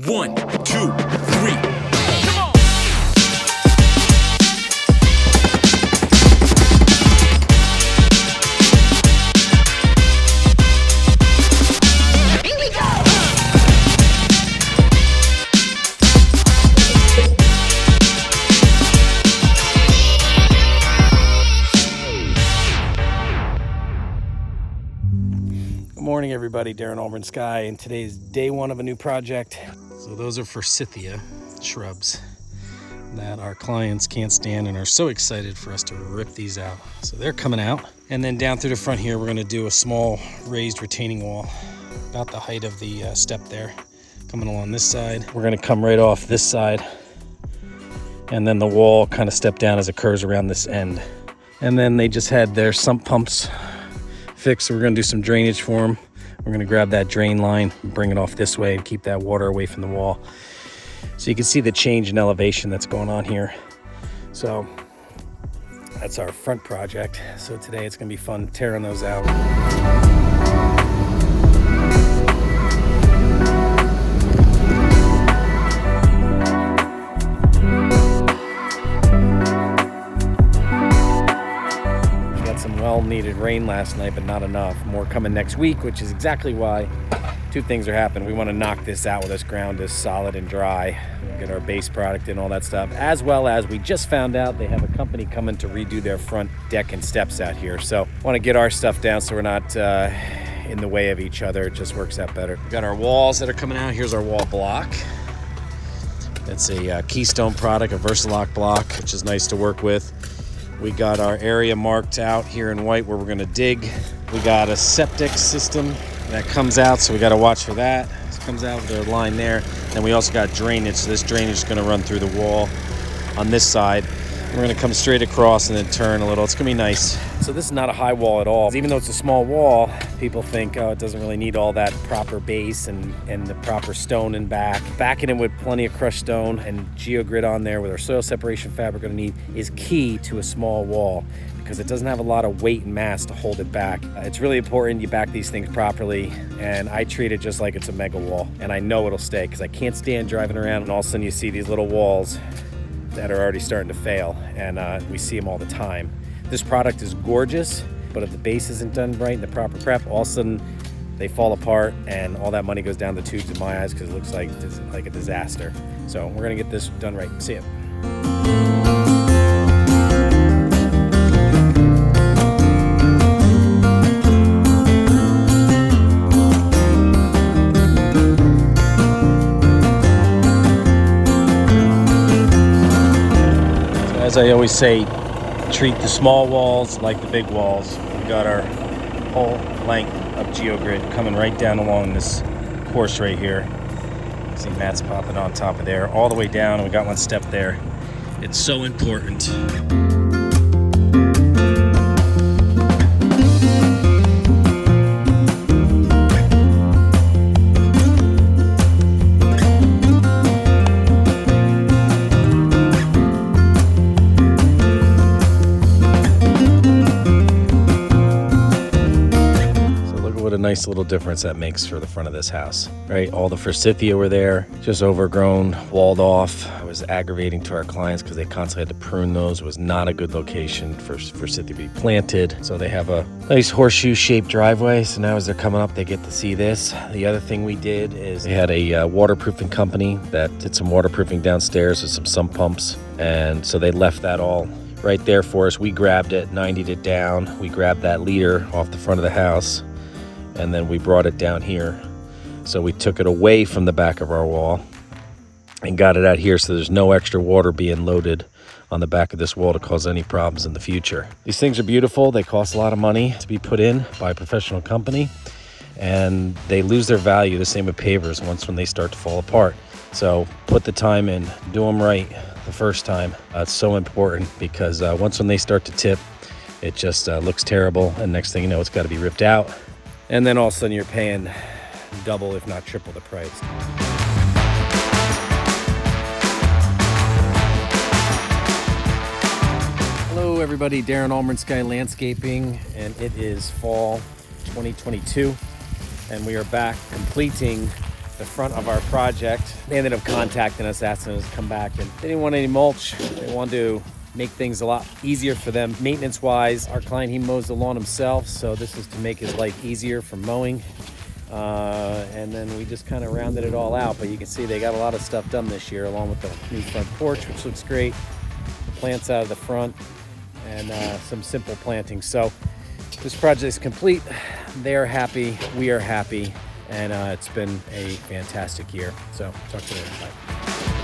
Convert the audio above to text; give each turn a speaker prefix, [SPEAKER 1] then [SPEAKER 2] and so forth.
[SPEAKER 1] 1, 2, 3.
[SPEAKER 2] Good morning, everybody. Darren Auburn Sky, and today's day one of a new project. So those are Forsythia shrubs that our clients can't stand and are so excited for us to rip these out. So they're coming out. And then down through the front here, we're going to do a small raised retaining wall about the height of the step there. Coming along this side. We're going to come right off this side. And then the wall kind of step down as it curves around this end. And then they just had their sump pumps fixed, so we're going to do some drainage for them. We're going to grab that drain line and bring it off this way and keep that water away from the wall. So you can see the change in elevation that's going on here. So that's our front project. So today it's going to be fun tearing those out. Needed rain last night, but not enough. More coming next week, which is exactly why two things are happening. We want to knock this out while this ground is solid and dry, get our base product and all that stuff, as well as we just found out they have a company coming to redo their front deck and steps out here. So want to get our stuff down so we're not in the way of each other. It just works out better. We've got our walls that are coming out. Here's our wall block. It's a Keystone product, a VersaLok block, which is nice to work with. We got our area marked out here in white where we're going to dig. We got a septic system that comes out, so we got to watch for that. It comes out with a line there. Then we also got drainage, so this drainage is going to run through the wall on this side. We're going to come straight across and then turn a little. It's going to be nice. So this is not a high wall at all. Even though it's a small wall, people think, oh, it doesn't really need all that proper base and the proper stone in back. Backing it with plenty of crushed stone and Geogrid on there with our soil separation fabric we're going to need is key to a small wall because it doesn't have a lot of weight and mass to hold it back. It's really important you back these things properly, and I treat it just like it's a mega wall, and I know it'll stay because I can't stand driving around and all of a sudden you see these little walls that are already starting to fail, and we see them all the time. This product is gorgeous, but if the base isn't done right and the proper prep, all of a sudden they fall apart and all that money goes down the tubes in my eyes because it looks like a disaster. So we're gonna get this done right. See ya. As I always say, treat the small walls like the big walls. We got our whole length of Geogrid coming right down along this course right here. See mats popping on top of there, all the way down, and we got one step there. It's so important. Nice little difference that makes for the front of this house, right? All the Forsythia were there, just overgrown, walled off. It was aggravating to our clients because they constantly had to prune those. It was not a good location for Forsythia to be planted. So they have a nice horseshoe-shaped driveway. So now as they're coming up, they get to see this. The other thing we did is they had a waterproofing company that did some waterproofing downstairs with some sump pumps. And so they left that all right there for us. We grabbed it, 90'd it down. We grabbed that leader off the front of the house, and then we brought it down here. So we took it away from the back of our wall and got it out here so there's no extra water being loaded on the back of this wall to cause any problems in the future. These things are beautiful. They cost a lot of money to be put in by a professional company, and they lose their value, the same with pavers, when they start to fall apart. So put the time in, do them right the first time. It's so important because once when they start to tip, it just looks terrible, and next thing you know, it's got to be ripped out. And then all of a sudden you're paying double, if not triple the price. Hello everybody, Darren Auburn Sky Landscaping, and it is fall 2022, and we are back completing the front of our project. They ended up contacting us, asking us to come back, and they didn't want any mulch. They wanted to make things a lot easier for them maintenance-wise. Our client, he mows the lawn himself, so this is to make his life easier for mowing. And then we just kind of rounded it all out, but you can see they got a lot of stuff done this year, along with the new front porch, which looks great, the plants out of the front, and some simple planting. So this project is complete. They are happy, we are happy, and it's been a fantastic year. So talk to you later. Bye.